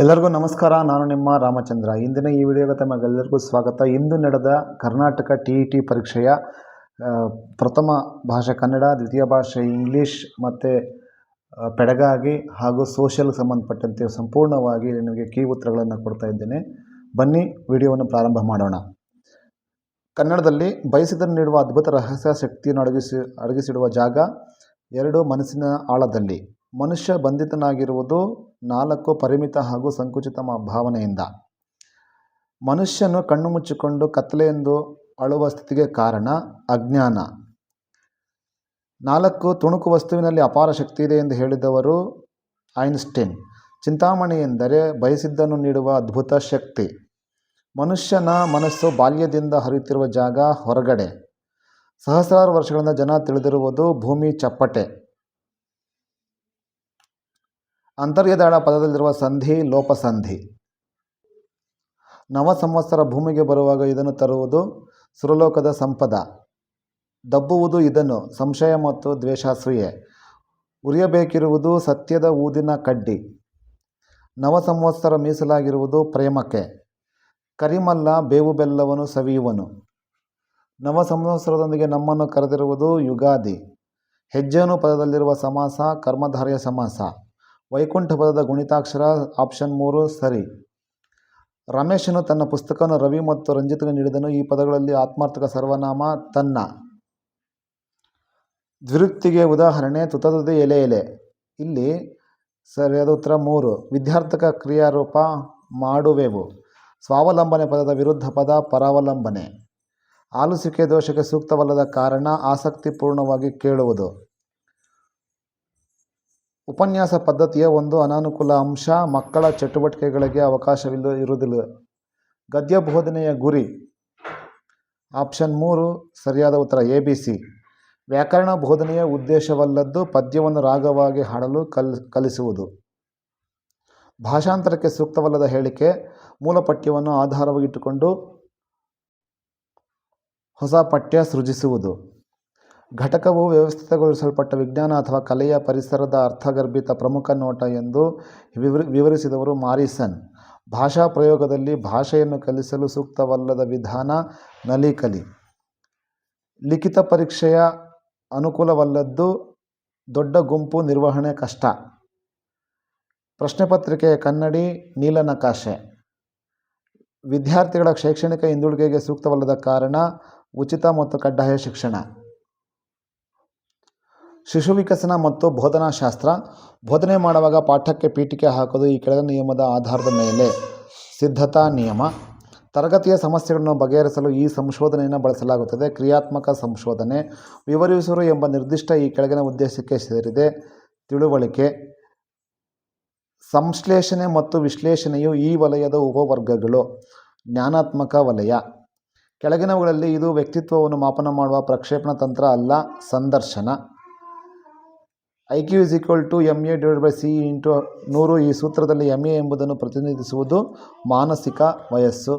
ಎಲ್ಲರಿಗೂ ನಮಸ್ಕಾರ. ನಾನು ನಿಮ್ಮ ರಾಮಚಂದ್ರ. ಇಂದಿನ ಈ ವಿಡಿಯೋಗೆ ತಮಗೆಲ್ಲರಿಗೂ ಸ್ವಾಗತ. ಇಂದು ನಡೆದ ಕರ್ನಾಟಕ TET ಪರೀಕ್ಷೆಯ ಪ್ರಥಮ ಭಾಷೆ ಕನ್ನಡ, ದ್ವಿತೀಯ ಭಾಷೆ ಇಂಗ್ಲೀಷ್ ಮತ್ತು ಪೆಡಗಾಗಿ ಹಾಗೂ ಸೋಷಿಯಲ್ಗೆ ಸಂಬಂಧಪಟ್ಟಂತೆ ಸಂಪೂರ್ಣವಾಗಿ ನಿಮಗೆ ಕೀ ಉತ್ತರಗಳನ್ನು ಕೊಡ್ತಾ ಇದ್ದೇನೆ. ಬನ್ನಿ ವಿಡಿಯೋವನ್ನು ಪ್ರಾರಂಭ ಮಾಡೋಣ. ಕನ್ನಡದಲ್ಲಿ ಬಯಸಿದನ್ನು ನೀಡುವ ಅದ್ಭುತ ರಹಸ್ಯ ಶಕ್ತಿಯನ್ನು ಅಡಗಿಸಿಡುವ ಜಾಗ 2 ಮನಸ್ಸಿನ ಆಳದಲ್ಲಿ. ಮನುಷ್ಯ ಬಂಧಿತನಾಗಿರುವುದು 4 ಪರಿಮಿತ ಹಾಗೂ ಸಂಕುಚಿತ ಭಾವನೆಯಿಂದ. ಮನುಷ್ಯನು ಕಣ್ಣು ಮುಚ್ಚಿಕೊಂಡು ಕತ್ತಲೆಯೆಂದು ಅಳುವ ಸ್ಥಿತಿಗೆ ಕಾರಣ ಅಜ್ಞಾನ. 4 ತುಣುಕು ವಸ್ತುವಿನಲ್ಲಿ ಅಪಾರ ಶಕ್ತಿ ಇದೆ ಎಂದು ಹೇಳಿದವರು ಐನ್ಸ್ಟೈನ್. ಚಿಂತಾಮಣಿ ಎಂದರೆ ಬಯಸಿದ್ದನ್ನು ನೀಡುವ ಅದ್ಭುತ ಶಕ್ತಿ. ಮನುಷ್ಯನ ಮನಸ್ಸು ಬಾಲ್ಯದಿಂದ ಹರಿಯುತ್ತಿರುವ ಜಾಗ ಹೊರಗಡೆ. ಸಹಸ್ರಾರು ವರ್ಷಗಳಿಂದ ಜನ ತಿಳಿದಿರುವುದು ಭೂಮಿ ಚಪ್ಪಟೆ. ಅಂತರ್ಯದಾಳ ಪದದಲ್ಲಿರುವ ಸಂಧಿ ಲೋಪಸಂಧಿ. ನವ ಸಂವತ್ಸರ ಭೂಮಿಗೆ ಬರುವಾಗ ಇದನ್ನು ತರುವುದು ಸುರಲೋಕದ ಸಂಪದ. ದಬ್ಬುವುದು ಇದನ್ನು ಸಂಶಯ ಮತ್ತು ದ್ವೇಷಾಸೂಯೆ. ಉರಿಯಬೇಕಿರುವುದು ಸತ್ಯದ ಊದಿನ ಕಡ್ಡಿ. ನವ ಸಂವತ್ಸರ ಮೀಸಲಾಗಿರುವುದು ಪ್ರೇಮಕ್ಕೆ. ಕರಿಮಲ್ಲ ಬೇವು ಬೆಲ್ಲವನ್ನು ಸವಿಯುವನು. ನವ ಸಂವತ್ಸರದೊಂದಿಗೆ ನಮ್ಮನ್ನು ಕರೆದಿರುವುದು ಯುಗಾದಿ. ಹೆಜ್ಜೆನು ಪದದಲ್ಲಿರುವ ಸಮಾಸ ಕರ್ಮಧಾರೆಯ ಸಮಾಸ. ವೈಕುಂಠ ಪದದ ಗುಣಿತಾಕ್ಷರ ಆಪ್ಷನ್ 3 ಸರಿ. ರಮೇಶನು ತನ್ನ ಪುಸ್ತಕವನ್ನು ರವಿ ಮತ್ತು ರಂಜಿತ್ಗೆ ನೀಡಿದನು. ಈ ಪದಗಳಲ್ಲಿ ಆತ್ಮಾರ್ಥಕ ಸರ್ವನಾಮ ತನ್ನ. ದ್ವಿರುಕ್ತಿಗೆ ಉದಾಹರಣೆ ತುತತುದಿ ಎಲೆ ಎಲೆ. ಇಲ್ಲಿ ಸರಿಯಾದ ಉತ್ತರ 3. ವಿದ್ಯಾರ್ಥಕ ಕ್ರಿಯಾರೂಪ ಮಾಡುವೆವು. ಸ್ವಾವಲಂಬನೆ ಪದದ ವಿರುದ್ಧ ಪದ ಪರಾವಲಂಬನೆ. ಆಲಿಸುವಿಕೆ ದೋಷಕ್ಕೆ ಸೂಕ್ತವಲ್ಲದ ಕಾರಣ ಆಸಕ್ತಿಪೂರ್ಣವಾಗಿ ಕೇಳುವುದು. ಉಪನ್ಯಾಸ ಪದ್ಧತಿಯ ಒಂದು ಅನಾನುಕೂಲ ಅಂಶ ಮಕ್ಕಳ ಚಟುವಟಿಕೆಗಳಿಗೆ ಅವಕಾಶವಿರುವುದಿಲ್ಲ. ಗದ್ಯ ಬೋಧನೆಯ ಗುರಿ ಆಪ್ಷನ್ 3 ಸರಿಯಾದ ಉತ್ತರ ABC. ವ್ಯಾಕರಣ ಬೋಧನೆಯ ಉದ್ದೇಶವಲ್ಲದ್ದು ಪದ್ಯವನ್ನು ರಾಗವಾಗಿ ಹಾಡಲು ಕಲಿಸುವುದು. ಭಾಷಾಂತರಕ್ಕೆ ಸೂಕ್ತವಲ್ಲದ ಹೇಳಿಕೆ ಮೂಲ ಪಠ್ಯವನ್ನು ಆಧಾರವಾಗಿಟ್ಟುಕೊಂಡು ಹೊಸ ಪಠ್ಯ ಸೃಜಿಸುವುದು. ಘಟಕವು ವ್ಯವಸ್ಥಿತಗೊಳಿಸಲ್ಪಟ್ಟ ವಿಜ್ಞಾನ ಅಥವಾ ಕಲೆಯ ಪರಿಸರದ ಅರ್ಥಗರ್ಭಿತ ಪ್ರಮುಖ ನೋಟ ಎಂದು ವಿವರಿಸಿದವರು ಮಾರಿಸನ್. ಭಾಷಾ ಪ್ರಯೋಗದಲ್ಲಿ ಭಾಷೆಯನ್ನು ಕಲಿಸಲು ಸೂಕ್ತವಲ್ಲದ ವಿಧಾನ ನಲಿಕಲಿ. ಲಿಖಿತ ಪರೀಕ್ಷೆಯ ಅನುಕೂಲವಲ್ಲದ್ದು ದೊಡ್ಡ ಗುಂಪು ನಿರ್ವಹಣೆ ಕಷ್ಟ. ಪ್ರಶ್ನೆ ಪತ್ರಿಕೆಯ ಕನ್ನಡಿ ನೀಲನಕಾಶೆ. ವಿದ್ಯಾರ್ಥಿಗಳ ಶೈಕ್ಷಣಿಕ ಹಿಂದುಳಿಕೆಗೆ ಸೂಕ್ತವಲ್ಲದ ಕಾರಣ ಉಚಿತ ಮತ್ತು ಕಡ್ಡಾಯ ಶಿಕ್ಷಣ. ಶಿಶು ವಿಕಸನ ಮತ್ತು ಬೋಧನಾಶಾಸ್ತ್ರ. ಬೋಧನೆ ಮಾಡುವಾಗ ಪಾಠಕ್ಕೆ ಪೀಠಿಕೆ ಹಾಕುವುದು ಈ ಕೆಳಗಿನ ನಿಯಮದ ಆಧಾರದ ಮೇಲೆ. ಸಿದ್ಧತಾ ನಿಯಮ. ತರಗತಿಯ ಸಮಸ್ಯೆಗಳನ್ನು ಬಗೆಹರಿಸಲು ಈ ಸಂಶೋಧನೆಯನ್ನು ಬಳಸಲಾಗುತ್ತದೆ. ಕ್ರಿಯಾತ್ಮಕ ಸಂಶೋಧನೆ. ವಿವರಿಸುವರು ಎಂಬ ನಿರ್ದಿಷ್ಟ ಈ ಕೆಳಗಿನ ಉದ್ದೇಶಕ್ಕೆ ಸೇರಿದೆ. ತಿಳುವಳಿಕೆ. ಸಂಶ್ಲೇಷಣೆ ಮತ್ತು ವಿಶ್ಲೇಷಣೆಯು ಈ ವಲಯದ ಉಪವರ್ಗಗಳು. ಜ್ಞಾನಾತ್ಮಕ ವಲಯ. ಕೆಳಗಿನವುಗಳಲ್ಲಿ ಇದು ವ್ಯಕ್ತಿತ್ವವನ್ನು ಮಾಪನ ಮಾಡುವ ಪ್ರಕ್ಷೇಪಣ ತಂತ್ರ ಅಲ್ಲ. ಸಂದರ್ಶನ. IQ = MA/C × 100. ಈ ಸೂತ್ರದಲ್ಲಿ MA ಎಂಬುದನ್ನು ಪ್ರತಿನಿಧಿಸುವುದು ಮಾನಸಿಕ ವಯಸ್ಸು.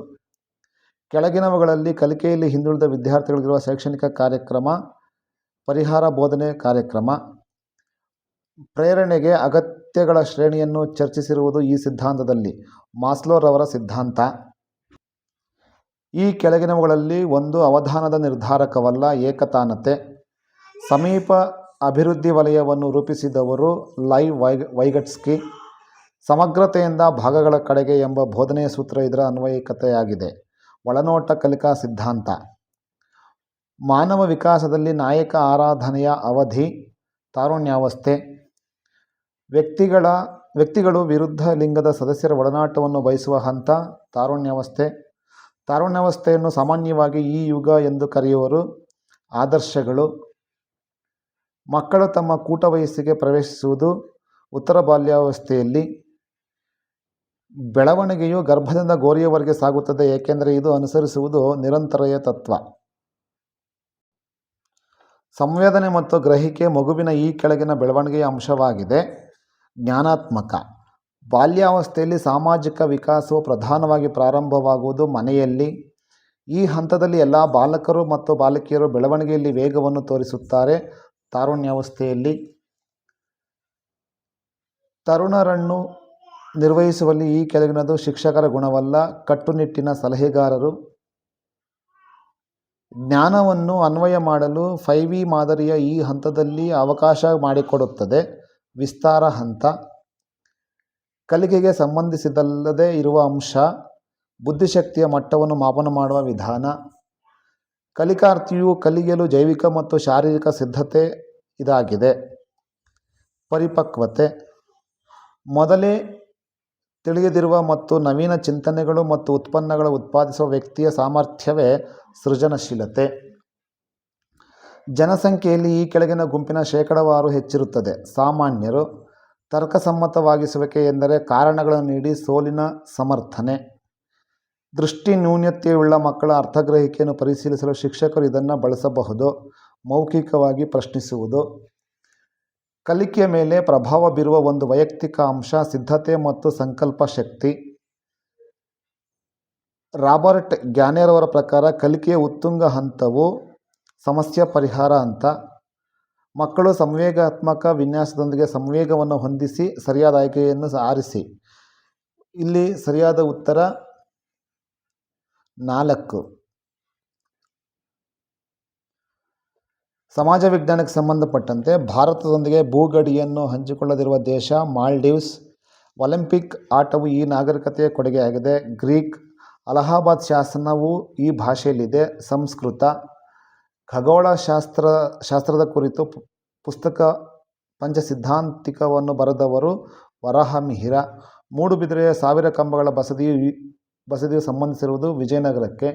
ಕೆಳಗಿನವುಗಳಲ್ಲಿ ಕಲಿಕೆಯಲ್ಲಿ ಹಿಂದುಳಿದ ವಿದ್ಯಾರ್ಥಿಗಳಿಗಿರುವ ಶೈಕ್ಷಣಿಕ ಕಾರ್ಯಕ್ರಮ ಪರಿಹಾರ ಬೋಧನೆ ಕಾರ್ಯಕ್ರಮ. ಪ್ರೇರಣೆಗೆ ಅಗತ್ಯಗಳ ಶ್ರೇಣಿಯನ್ನು ಚರ್ಚಿಸಿರುವುದು ಈ ಸಿದ್ಧಾಂತದಲ್ಲಿ ಮಾಸ್ಲೋರವರ ಸಿದ್ಧಾಂತ. ಈ ಕೆಳಗಿನವುಗಳಲ್ಲಿ ಒಂದು ಅವಧಾನದ ನಿರ್ಧಾರಕವಲ್ಲ. ಏಕತಾನತೆ. ಸಮೀಪ ಅಭಿವೃದ್ಧಿ ವಲಯವನ್ನು ರೂಪಿಸಿದವರು ಲೈವ್ ವೈಗಟ್ಸ್ಕಿ. ಸಮಗ್ರತೆಯಿಂದ ಭಾಗಗಳ ಕಡೆಗೆ ಎಂಬ ಬೋಧನೆಯ ಸೂತ್ರ ಇದರ ಅನ್ವಯಿಕತೆಯಾಗಿದೆ. ಒಳನೋಟ ಕಲಿಕಾ ಸಿದ್ಧಾಂತ. ಮಾನವ ವಿಕಾಸದಲ್ಲಿ ನಾಯಕ ಆರಾಧನೆಯ ಅವಧಿ ತಾರುಣ್ಯಾವಸ್ಥೆ. ವ್ಯಕ್ತಿಗಳು ವಿರುದ್ಧ ಲಿಂಗದ ಸದಸ್ಯರ ಒಡನಾಟವನ್ನು ಬಯಸುವ ಹಂತ ತಾರುಣ್ಯಾವಸ್ಥೆ. ತಾರುಣ್ಯಾವಸ್ಥೆಯನ್ನು ಸಾಮಾನ್ಯವಾಗಿ ಈ ಯುಗ ಎಂದು ಕರೆಯುವರು. ಆದರ್ಶಗಳು. ಮಕ್ಕಳು ತಮ್ಮ ಕೂಟ ವಯಸ್ಸಿಗೆ ಪ್ರವೇಶಿಸುವುದು ಉತ್ತರ ಬಾಲ್ಯಾವಸ್ಥೆಯಲ್ಲಿ. ಬೆಳವಣಿಗೆಯು ಗರ್ಭದಿಂದ ಗೋರಿಯವರೆಗೆ ಸಾಗುತ್ತದೆ, ಏಕೆಂದರೆ ಇದು ಅನುಸರಿಸುವುದು ನಿರಂತರತೆಯ ತತ್ವ. ಸಂವೇದನೆ ಮತ್ತು ಗ್ರಹಿಕೆ ಮಗುವಿನ ಈ ಕೆಳಗಿನ ಬೆಳವಣಿಗೆಯ ಅಂಶವಾಗಿದೆ. ಜ್ಞಾನಾತ್ಮಕ. ಬಾಲ್ಯಾವಸ್ಥೆಯಲ್ಲಿ ಸಾಮಾಜಿಕ ವಿಕಾಸವು ಪ್ರಧಾನವಾಗಿ ಪ್ರಾರಂಭವಾಗುವುದು ಮನೆಯಲ್ಲಿ. ಈ ಹಂತದಲ್ಲಿ ಎಲ್ಲ ಬಾಲಕರು ಮತ್ತು ಬಾಲಕಿಯರು ಬೆಳವಣಿಗೆಯಲ್ಲಿ ವೇಗವನ್ನು ತೋರಿಸುತ್ತಾರೆ. ತಾರುಣ್ಯಾವಸ್ಥೆಯಲ್ಲಿ ತರುಣರನ್ನು ನಿರ್ವಹಿಸುವಲ್ಲಿ ಈ ಕೆಳಗಿನದು ಶಿಕ್ಷಕರ ಗುಣವಲ್ಲ. ಕಟ್ಟುನಿಟ್ಟಿನ ಸಲಹೆಗಾರರು. ಜ್ಞಾನವನ್ನು ಅನ್ವಯ ಮಾಡಲು 5V ಮಾದರಿಯ ಈ ಹಂತದಲ್ಲಿ ಅವಕಾಶ ಮಾಡಿಕೊಡುತ್ತದೆ. ವಿಸ್ತಾರ ಹಂತ. ಕಲಿಕೆಗೆ ಸಂಬಂಧಿಸಿದಲ್ಲದೇ ಇರುವ ಅಂಶ. ಬುದ್ಧಿಶಕ್ತಿಯ ಮಟ್ಟವನ್ನು ಮಾಪನ ಮಾಡುವ ವಿಧಾನ. ಕಲಿಕಾರ್ಥಿಯು ಕಲಿಯಲು ಜೈವಿಕ ಮತ್ತು ಶಾರೀರಿಕ ಸಿದ್ಧತೆ ಇದಾಗಿದೆ. ಪರಿಪಕ್ವತೆ. ಮೊದಲೇ ತಿಳಿಯದಿರುವ ಮತ್ತು ನವೀನ ಚಿಂತನೆಗಳು ಮತ್ತು ಉತ್ಪನ್ನಗಳ ಉತ್ಪಾದಿಸುವ ವ್ಯಕ್ತಿಯ ಸಾಮರ್ಥ್ಯವೇ ಸೃಜನಶೀಲತೆ. ಜನಸಂಖ್ಯೆಯಲ್ಲಿ ಈ ಕೆಳಗಿನ ಗುಂಪಿನ ಶೇಕಡಾವಾರು ಹೆಚ್ಚಿರುತ್ತದೆ. ಸಾಮಾನ್ಯರು. ತರ್ಕಸಮ್ಮತವಾಗಿಸುವಿಕೆ ಎಂದರೆ ಕಾರಣಗಳನ್ನು ನೀಡಿ ಸೋಲಿನ ಸಮರ್ಥನೆ. ದೃಷ್ಟಿ ನ್ಯೂನತೆಯುಳ್ಳ ಮಕ್ಕಳ ಅರ್ಥಗ್ರಹಿಕೆಯನ್ನು ಪರಿಶೀಲಿಸಲು ಶಿಕ್ಷಕರು ಇದನ್ನು ಬಳಸಬಹುದು. ಮೌಖಿಕವಾಗಿ ಪ್ರಶ್ನಿಸುವುದು. ಕಲಿಕೆಯ ಮೇಲೆ ಪ್ರಭಾವ ಬೀರುವ ಒಂದು ವೈಯಕ್ತಿಕ ಅಂಶ ಸಿದ್ಧತೆ ಮತ್ತು ಸಂಕಲ್ಪ ಶಕ್ತಿ. ರಾಬರ್ಟ್ ಗ್ಯಾನೆರವರ ಪ್ರಕಾರ ಕಲಿಕೆಯ ಉತ್ತುಂಗ ಹಂತವು ಸಮಸ್ಯೆ ಪರಿಹಾರ ಹಂತ. ಮಕ್ಕಳು ಸಂವೇಗಾತ್ಮಕ ವಿನ್ಯಾಸದೊಂದಿಗೆ ಸಂವೇಗವನ್ನು ಹೊಂದಿಸಿ ಸರಿಯಾದ ಆಯ್ಕೆಯನ್ನು ಆರಿಸಿ. ಇಲ್ಲಿ ಸರಿಯಾದ ಉತ್ತರ 4. ಸಮಾಜ ವಿಜ್ಞಾನಕ್ಕೆ ಸಂಬಂಧಪಟ್ಟಂತೆ ಭಾರತದೊಂದಿಗೆ ಭೂಗಡಿಯನ್ನು ಹಂಚಿಕೊಳ್ಳದಿರುವ ದೇಶ ಮಾಲ್ಡೀವ್ಸ್. ಒಲಿಂಪಿಕ್ ಆಟವು ಈ ನಾಗರಿಕತೆಯ ಕೊಡುಗೆಯಾಗಿದೆ. ಗ್ರೀಕ್. ಅಲಹಾಬಾದ್ ಶಾಸನವು ಈ ಭಾಷೆಯಲ್ಲಿದೆ. ಸಂಸ್ಕೃತ. ಖಗೋಳಶಾಸ್ತ್ರದ ಕುರಿತು ಪುಸ್ತಕ ಪಂಚಸಿದ್ಧಾಂತಿಕವನ್ನು ಬರೆದವರು ವರಾಹಮಿಹಿರ. ಮೂಡುಬಿದಿರೆಯ 1000 ಕಂಬಗಳ ಬಸದಿಯು ಸಂಬಂಧಿಸಿರುವುದು ವಿಜಯನಗರಕ್ಕೆ.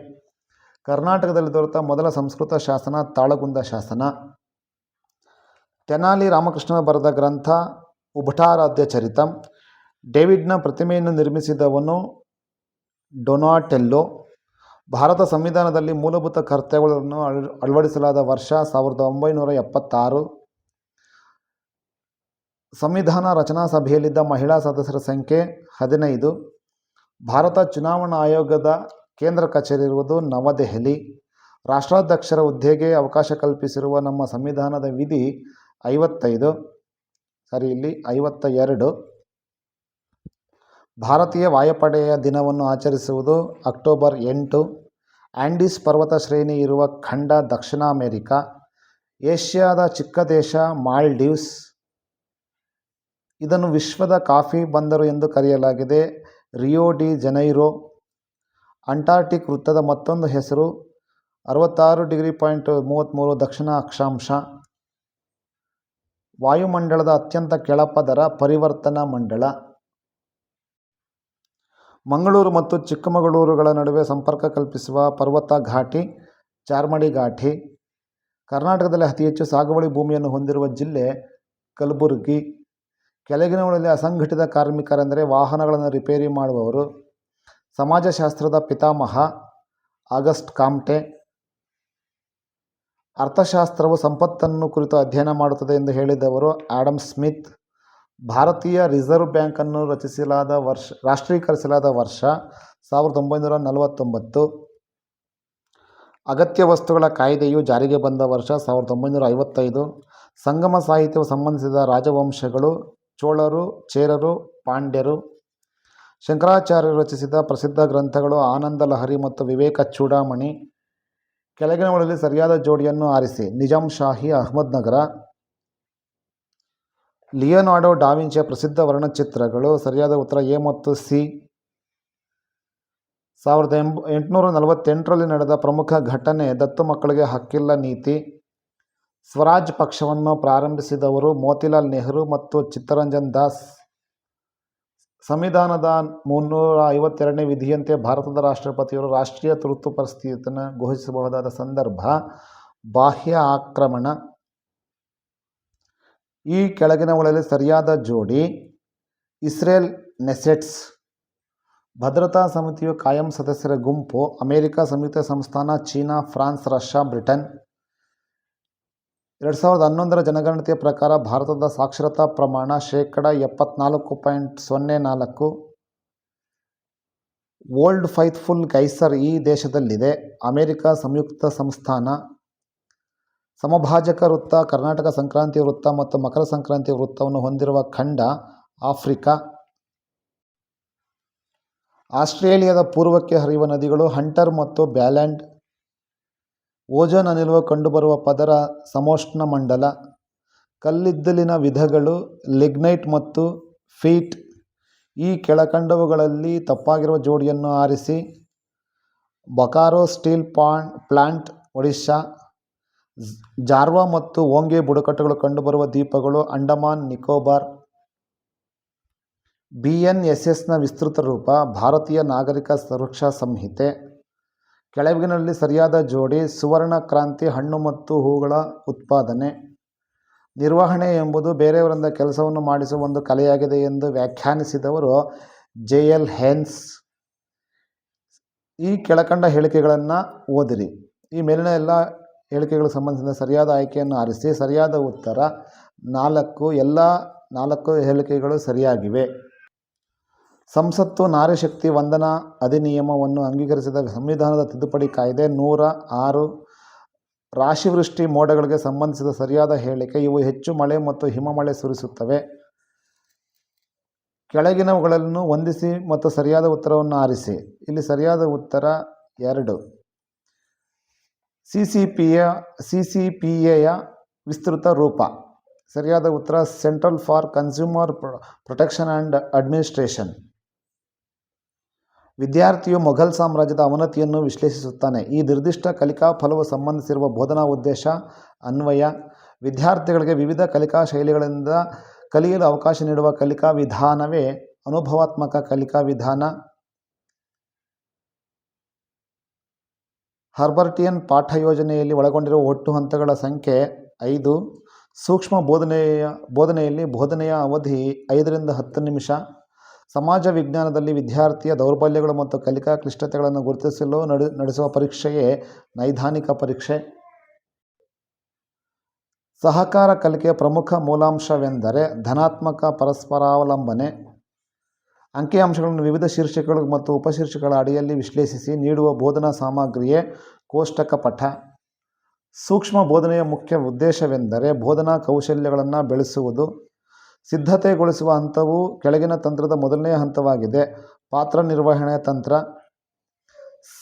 ಕರ್ನಾಟಕದಲ್ಲಿ ದೊರೆತ ಮೊದಲ ಸಂಸ್ಕೃತ ಶಾಸನ ತಾಳಗುಂದ ಶಾಸನ. ತೆನಾಲಿ ರಾಮಕೃಷ್ಣನ ಬರೆದ ಗ್ರಂಥ ಉಭಟಾರಾಧ್ಯ ಚರಿತಂ. ಡೇವಿಡ್ನ ಪ್ರತಿಮೆಯನ್ನು ನಿರ್ಮಿಸಿದವನು ಡೊನಾಟೆಲ್ಲೋ. ಭಾರತ ಸಂವಿಧಾನದಲ್ಲಿ ಮೂಲಭೂತ ಕರ್ತವ್ಯಗಳನ್ನು ಅಳವಡಿಸಲಾದ ವರ್ಷ 1976. ಸಂವಿಧಾನ ರಚನಾ ಸಭೆಯಲ್ಲಿದ್ದ ಮಹಿಳಾ ಸದಸ್ಯರ ಸಂಖ್ಯೆ 15. ಭಾರತ ಚುನಾವಣಾ ಆಯೋಗದ ಕೇಂದ್ರ ಕಚೇರಿ ಇರುವುದು ನವದೆಹಲಿ. ರಾಷ್ಟ್ರಾಧ್ಯಕ್ಷರ ಹುದ್ದೆಗೆ ಅವಕಾಶ ಕಲ್ಪಿಸಿರುವ ನಮ್ಮ ಸಂವಿಧಾನದ ವಿಧಿ 52. ಭಾರತೀಯ ವಾಯುಪಡೆಯ ದಿನವನ್ನು ಆಚರಿಸುವುದು ಅಕ್ಟೋಬರ್ 8. ಆಂಡೀಸ್ ಪರ್ವತ ಶ್ರೇಣಿ ಇರುವ ಖಂಡ ದಕ್ಷಿಣ ಅಮೆರಿಕ. ಏಷ್ಯಾದ ಚಿಕ್ಕ ದೇಶ ಮಾಲ್ಡೀವ್ಸ್. ಇದನ್ನು ವಿಶ್ವದ ಕಾಫಿ ಬಂದರು ಎಂದು ಕರೆಯಲಾಗಿದೆ. ರಿಯೋ ಡಿ ಜನೈರೋ. ಅಂಟಾರ್ಟಿಕ್ ವೃತ್ತದ ಮತ್ತೊಂದು ಹೆಸರು 66°33 ದಕ್ಷಿಣ ಅಕ್ಷಾಂಶ. ವಾಯುಮಂಡಲದ ಅತ್ಯಂತ ಕೆಳಪದರ ಪರಿವರ್ತನಾ ಮಂಡಲ. ಮಂಗಳೂರು ಮತ್ತು ಚಿಕ್ಕಮಗಳೂರುಗಳ ನಡುವೆ ಸಂಪರ್ಕ ಕಲ್ಪಿಸುವ ಪರ್ವತ ಘಾಟಿ ಚಾರ್ಮಾಡಿ ಘಾಟಿ. ಕರ್ನಾಟಕದಲ್ಲಿ ಅತಿ ಹೆಚ್ಚು ಸಾಗುವಳಿ ಭೂಮಿಯನ್ನು ಹೊಂದಿರುವ ಜಿಲ್ಲೆ ಕಲಬುರಗಿ. ಕೆಳಗಿನವುಗಳಲ್ಲಿ ಅಸಂಘಟಿತ ಕಾರ್ಮಿಕರೆಂದರೆ ವಾಹನಗಳನ್ನು ರಿಪೇರಿ ಮಾಡುವವರು. ಸಮಾಜಶಾಸ್ತ್ರದ ಪಿತಾಮಹ ಆಗಸ್ಟ್ ಕಾಮ್ಟೆ. ಅರ್ಥಶಾಸ್ತ್ರವು ಸಂಪತ್ತನ್ನು ಕುರಿತು ಅಧ್ಯಯನ ಮಾಡುತ್ತದೆ ಎಂದು ಹೇಳಿದವರು ಆಡಮ್ ಸ್ಮಿತ್. ಭಾರತೀಯ ರಿಸರ್ವ್ ಬ್ಯಾಂಕನ್ನು ರಾಷ್ಟ್ರೀಕರಿಸಲಾದ ವರ್ಷ 1949. ಅಗತ್ಯ ವಸ್ತುಗಳ ಕಾಯ್ದೆಯು ಜಾರಿಗೆ ಬಂದ ವರ್ಷ 1955. ಸಂಗಮ ಸಾಹಿತ್ಯವು ಸಂಬಂಧಿಸಿದ ರಾಜವಂಶಗಳು ಚೋಳರು, ಚೇರರು, ಪಾಂಡ್ಯರು. ಶಂಕರಾಚಾರ್ಯರು ರಚಿಸಿದ ಪ್ರಸಿದ್ಧ ಗ್ರಂಥಗಳು ಆನಂದ ಲಹರಿ ಮತ್ತು ವಿವೇಕ ಚೂಡಾಮಣಿ. ಕೆಳಗಿನವುಗಳಲ್ಲಿ ಸರಿಯಾದ ಜೋಡಿಯನ್ನು ಆರಿಸಿ. ನಿಜಾಂ ಶಾಹಿ ಅಹಮದ್ನಗರ. ಲಿಯೋನಾರ್ಡೋ ಡಾವಿಂಚಿಯ ಪ್ರಸಿದ್ಧ ವರ್ಣಚಿತ್ರಗಳು. ಸರಿಯಾದ ಉತ್ತರ ಎ ಮತ್ತು ಸಿ. 1848ರಲ್ಲಿ ನಡೆದ ಪ್ರಮುಖ ಘಟನೆ ದತ್ತು ಮಕ್ಕಳಿಗೆ ಹಕ್ಕಿಲ್ಲ ನೀತಿ. ಸ್ವರಾಜ್ ಪಕ್ಷವನ್ನು ಪ್ರಾರಂಭಿಸಿದವರು ಮೋತಿಲಾಲ್ ನೆಹರು ಮತ್ತು ಚಿತ್ತರಂಜನ್ ದಾಸ್. ಸಂವಿಧಾನದ 352ನೇ ವಿಧಿಯಂತೆ ಭಾರತದ ರಾಷ್ಟ್ರಪತಿಯವರು ರಾಷ್ಟ್ರೀಯ ತುರ್ತು ಪರಿಸ್ಥಿತಿಯನ್ನು ಘೋಷಿಸಬಹುದಾದ ಸಂದರ್ಭ ಬಾಹ್ಯ ಆಕ್ರಮಣ. ಈ ಕೆಳಗಿನವುಗಳಲ್ಲಿ ಸರಿಯಾದ ಜೋಡಿ ಇಸ್ರೇಲ್ ನೆಸೆಟ್ಸ್. ಭದ್ರತಾ ಸಮಿತಿಯು ಕಾಯಂ ಸದಸ್ಯರ ಗುಂಪು. ಅಮೆರಿಕ, ಸಂಯುಕ್ತ ಸಂಸ್ಥಾನ, ಚೀನಾ, ಫ್ರಾನ್ಸ್, ರಷ್ಯಾ, ಬ್ರಿಟನ್. 2011ರ ಜನಗಣತಿಯ ಪ್ರಕಾರ ಭಾರತದ ಸಾಕ್ಷರತಾ ಪ್ರಮಾಣ 74.04%. ಓಲ್ಡ್ ಫೈತ್ಫುಲ್ ಗೈಸರ್ ಈ ದೇಶದಲ್ಲಿದೆ. ಅಮೆರಿಕ ಸಂಯುಕ್ತ ಸಂಸ್ಥಾನ. ಸಮಭಾಜಕ ವೃತ್ತ, ಕರ್ನಾಟಕ ಸಂಕ್ರಾಂತಿ ವೃತ್ತ ಮತ್ತು ಮಕರ ಸಂಕ್ರಾಂತಿ ವೃತ್ತವನ್ನು ಹೊಂದಿರುವ ಖಂಡ ಆಫ್ರಿಕಾ. ಆಸ್ಟ್ರೇಲಿಯಾದ ಪೂರ್ವಕ್ಕೆ ಹರಿಯುವ ನದಿಗಳು ಹಂಟರ್ ಮತ್ತು ಬ್ಯಾಲೆಂಡ್. ಓಜೋನ್ ಅನಿಲವು ಕಂಡುಬರುವ ಪದರ ಸಮೋಷ್ಣಮಂಡಲ. ಕಲ್ಲಿದ್ದಲಿನ ವಿಧಗಳು ಲಿಗ್ನೈಟ್ ಮತ್ತು ಪೀಟ್. ಈ ಕೆಳಕಂಡವುಗಳಲ್ಲಿ ತಪ್ಪಾಗಿರುವ ಜೋಡಿಯನ್ನು ಆರಿಸಿ. Bokaro steel plant, Odisha. ಜಾರ್ವಾ ಮತ್ತು ಓಂಗೆ ಬುಡಕಟ್ಟುಗಳು ಕಂಡುಬರುವ ದ್ವೀಪಗಳು ಅಂಡಮಾನ್ ನಿಕೋಬಾರ್. BNSSನ ವಿಸ್ತೃತ ರೂಪ ಭಾರತೀಯ ನಾಗರಿಕ ಸುರಕ್ಷಾ ಸಂಹಿತೆ. ಕೆಳಗಿನಲ್ಲಿ ಸರಿಯಾದ ಜೋಡಿ. ಸುವರ್ಣ ಕ್ರಾಂತಿ ಹಣ್ಣು ಮತ್ತು ಹೂಗಳ ಉತ್ಪಾದನೆ. ನಿರ್ವಹಣೆ ಎಂಬುದು ಬೇರೆಯವರಿಂದ ಕೆಲಸವನ್ನು ಮಾಡಿಸುವ ಒಂದು ಕಲೆಯಾಗಿದೆ ಎಂದು ವ್ಯಾಖ್ಯಾನಿಸಿದವರು JL ಹೇನ್ಸ್. ಈ ಕೆಳಕಂಡ ಹೇಳಿಕೆಗಳನ್ನು ಓದಿರಿ. ಈ ಮೇಲಿನ ಎಲ್ಲ ಹೇಳಿಕೆಗಳಿಗೆ ಸಂಬಂಧಿಸಿದ ಸರಿಯಾದ ಆಯ್ಕೆಯನ್ನು ಆರಿಸಿ. ಸರಿಯಾದ ಉತ್ತರ 4. ಎಲ್ಲ 4 ಹೇಳಿಕೆಗಳು ಸರಿಯಾಗಿವೆ. ಸಂಸತ್ತು ನಾರಿ ಶಕ್ತಿ ವಂದನಾ ಅಧಿನಿಯಮವನ್ನು ಅಂಗೀಕರಿಸಿದ ಸಂವಿಧಾನದ ತಿದ್ದುಪಡಿ ಕಾಯ್ದೆ 106. ರಾಶಿವೃಷ್ಟಿ ಮೋಡಗಳಿಗೆ ಸಂಬಂಧಿಸಿದ ಸರಿಯಾದ ಹೇಳಿಕೆ. ಇವು ಹೆಚ್ಚು ಮಳೆ ಮತ್ತು ಹಿಮಮಳೆ ಸುರಿಸುತ್ತವೆ. ಕೆಳಗಿನವುಗಳನ್ನು ಹೊಂದಿಸಿ ಮತ್ತು ಸರಿಯಾದ ಉತ್ತರವನ್ನು ಆರಿಸಿ. ಇಲ್ಲಿ ಸರಿಯಾದ ಉತ್ತರ 2. CCPAಯ ವಿಸ್ತೃತ ರೂಪ. ಸರಿಯಾದ ಉತ್ತರ central for consumer protection and administration. ವಿದ್ಯಾರ್ಥಿಯು ಮೊಘಲ್ ಸಾಮ್ರಾಜ್ಯದ ಅವನತಿಯನ್ನು ವಿಶ್ಲೇಷಿಸುತ್ತಾನೆ. ಈ ನಿರ್ದಿಷ್ಟ ಕಲಿಕಾ ಫಲವು ಸಂಬಂಧಿಸಿರುವ ಬೋಧನಾ ಉದ್ದೇಶ. ಅನ್ವಯ. ವಿದ್ಯಾರ್ಥಿಗಳಿಗೆ ವಿವಿಧ ಕಲಿಕಾ ಶೈಲಿಗಳಿಂದ ಕಲಿಯಲು ಅವಕಾಶ ನೀಡುವ ಕಲಿಕಾ ವಿಧಾನವೇ ಅನುಭವಾತ್ಮಕ ಕಲಿಕಾ ವಿಧಾನ. ಹರ್ಬರ್ಟಿಯನ್ ಪಾಠ ಯೋಜನೆಯಲ್ಲಿ ಒಳಗೊಂಡಿರುವ ಒಟ್ಟು ಹಂತಗಳ ಸಂಖ್ಯೆ 5. ಸೂಕ್ಷ್ಮ ಬೋಧನೆಯಲ್ಲಿ ಬೋಧನೆಯ ಅವಧಿ 5 ರಿಂದ 10 ನಿಮಿಷ. ಸಮಾಜ ವಿಜ್ಞಾನದಲ್ಲಿ ವಿದ್ಯಾರ್ಥಿಯ ದೌರ್ಬಲ್ಯಗಳು ಮತ್ತು ಕಲಿಕಾ ಕ್ಲಿಷ್ಟತೆಗಳನ್ನು ಗುರುತಿಸಲು ನಡೆಸುವ ಪರೀಕ್ಷೆಯೇ ನೈದಾನಿಕ ಪರೀಕ್ಷೆ. ಸಹಕಾರ ಕಲಿಕೆಯ ಪ್ರಮುಖ ಮೂಲಾಂಶವೆಂದರೆ ಧನಾತ್ಮಕ ಪರಸ್ಪರಾವಲಂಬನೆ. ಅಂಕಿಅಂಶಗಳನ್ನು ವಿವಿಧ ಶೀರ್ಷಿಕೆಗಳು ಮತ್ತು ಉಪಶೀರ್ಷಿಕೆಗಳ ಅಡಿಯಲ್ಲಿ ವಿಶ್ಲೇಷಿಸಿ ನೀಡುವ ಬೋಧನಾ ಸಾಮಗ್ರಿಯೇ ಕೋಷ್ಟಕ ಪಠ. ಸೂಕ್ಷ್ಮ ಬೋಧನೆಯ ಮುಖ್ಯ ಉದ್ದೇಶವೆಂದರೆ ಬೋಧನಾ ಕೌಶಲ್ಯಗಳನ್ನು ಬೆಳೆಸುವುದು. ಸಿದ್ಧತೆಗೊಳಿಸುವ ಹಂತವು ಕೆಳಗಿನ ತಂತ್ರದ ಮೊದಲನೆಯ ಹಂತವಾಗಿದೆ. ಪಾತ್ರ ನಿರ್ವಹಣೆ ತಂತ್ರ.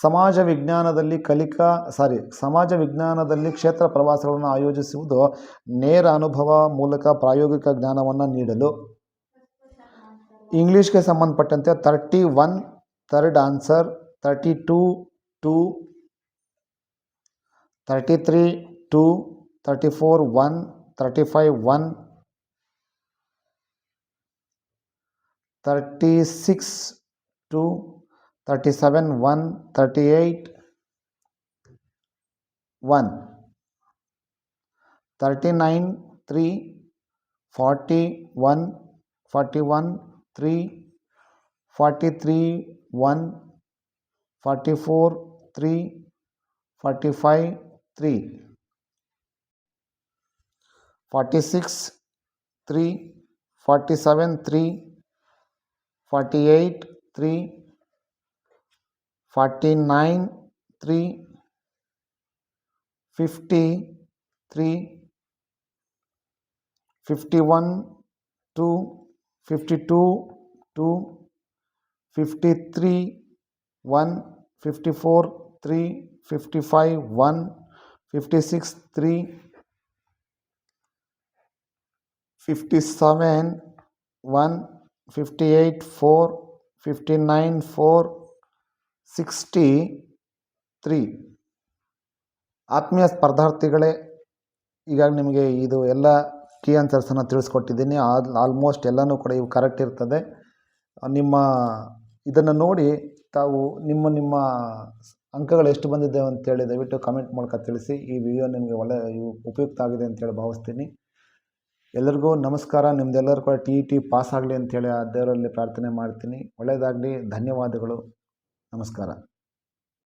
ಸಮಾಜ ವಿಜ್ಞಾನದಲ್ಲಿ ಕ್ಷೇತ್ರ ಪ್ರವಾಸಗಳನ್ನು ಆಯೋಜಿಸುವುದು ನೇರ ಅನುಭವ ಮೂಲಕ ಪ್ರಾಯೋಗಿಕ ಜ್ಞಾನವನ್ನು ನೀಡಲು. ಇಂಗ್ಲೀಷ್ಗೆ ಸಂಬಂಧಪಟ್ಟಂತೆ 31 ಥರ್ಡ್ ಆನ್ಸರ್, 32 2, 33 2, 34 1, 35 1, 36 2, 37 1, 38 1, 39 3, 40 1, 41 3, 43 1, 44 3, 45 3, 46 3, 47 3, 48 3, 49 3, 50 3, 51 2, 52 2, 53 1, 54 3, 55 1, 56 3, 57 1, 58 4, 59 4, 60 3. ಆತ್ಮೀಯ ಸ್ಪರ್ಧಾರ್ಥಿಗಳೇ, ಈಗ ನಿಮಗೆ ಇದು ಎಲ್ಲ ಕೀ ಆನ್ಸರ್ಸನ್ನು ತಿಳಿಸ್ಕೊಟ್ಟಿದ್ದೀನಿ. ಆಲ್ಮೋಸ್ಟ್ ಎಲ್ಲನೂ ಕೂಡ ಇವು ಕರೆಕ್ಟ್ ಇರ್ತದೆ. ಇದನ್ನು ನೋಡಿ ತಾವು ನಿಮ್ಮ ಅಂಕಗಳು ಎಷ್ಟು ಬಂದಿದೆ ಅಂತೇಳಿ ದಯವಿಟ್ಟು ಕಮೆಂಟ್ ಮೂಲಕ ತಿಳಿಸಿ. ಈ ವಿಡಿಯೋ ನಿಮಗೆ ಉಪಯುಕ್ತ ಆಗಿದೆ ಅಂತೇಳಿ ಭಾವಿಸ್ತೀನಿ. ಎಲ್ಲರಿಗೂ ನಮಸ್ಕಾರ. ನಿಮ್ಮದೆಲ್ಲರೂ ಕೂಡ TET ಪಾಸ್ ಆಗಲಿ ಅಂತೇಳಿ ಆ ದೇವರಲ್ಲಿ ಪ್ರಾರ್ಥನೆ ಮಾಡ್ತೀನಿ. ಒಳ್ಳೆಯದಾಗಲಿ. ಧನ್ಯವಾದಗಳು. ನಮಸ್ಕಾರ.